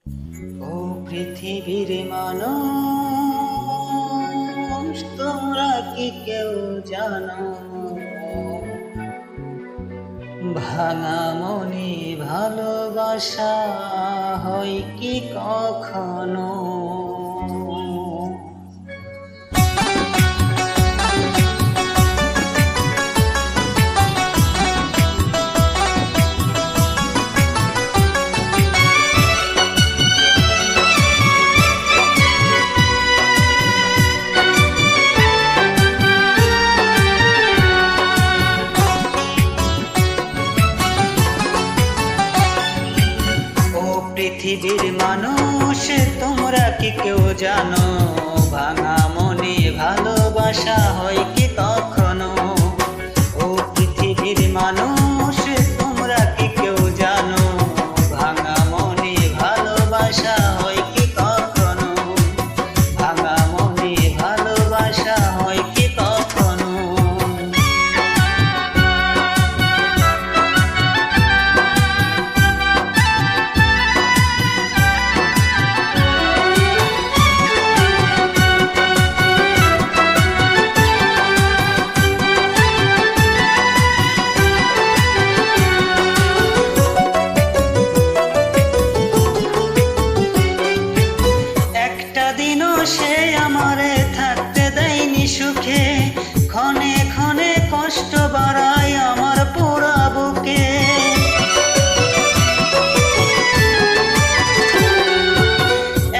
ও পৃথিবীর মানুষ, তোমরা কি কেউ জানো, ভাঙা মনে ভালোবাসা হয় কি কখনো? পৃথিবীর মানুষ, তোমরা কি কেউ জানো, ভাঙা মনে ভালোবাসা হয় কি কখনো? ও পৃথিবীর মানুষ, তোমরা কি কেউ জানো, ভাঙা মনে ভালোবাসা হয় কি কখনো? ভাঙা মনে ভালোবাসা হয় কি কখনো? সে আমারে থাকতে দেয়নি সুখে, ক্ষণে ক্ষণে কষ্ট বাড়ায় আমার পোড়া বুকে।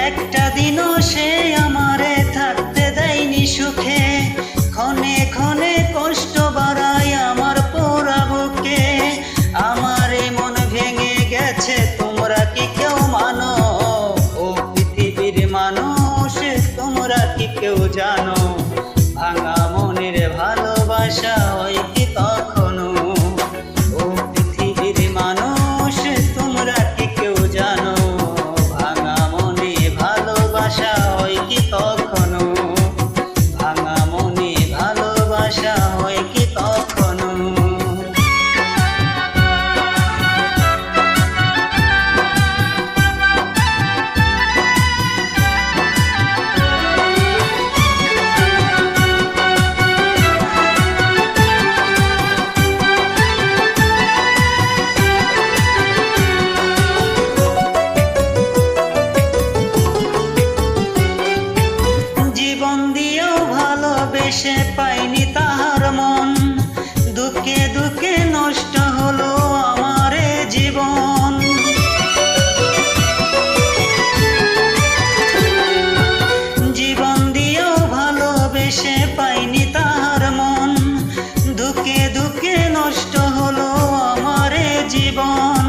একটা দিনও সে আমারে থাকতে দেয়নি সুখে, ক্ষণে ক্ষণে কষ্ট বাড়ায় আমার পোড়া বুকে। আমার মন ভেঙে গেছে, তোমরা কি কেউ মানো? ও পৃথিবীর মানুষ, তোমরা কি কেউ জানো, ভাঙা মনের ভালোবাসা হয় কি কখনো? ও পৃথিবীর মানুষ, তোমরা কি কেউ জানো, ভাঙা মনে ভালোবাসা হয় কি কখনো? ভাঙা মনে ভালোবাসা হয় কি কখনো? ভালোবেসে পাইনি তাহার মন, দুঃখে দুঃখে নষ্ট হলো আমার জীবন। জীবন দিয়েও ভালোবেসে পাইনি তাহার মন, দুঃখে দুঃখে নষ্ট হলো আমার জীবন।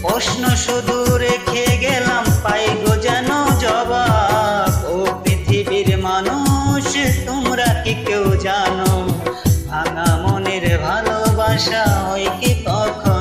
প্রশ্ন শুধু রেখে গেলাম, পাইগো যেন জবাব। ও পৃথিবীর মানুষ, তোমরা কি কেউ জানো, ভাঙা মনের ভালোবাসা হয় কি কখনো?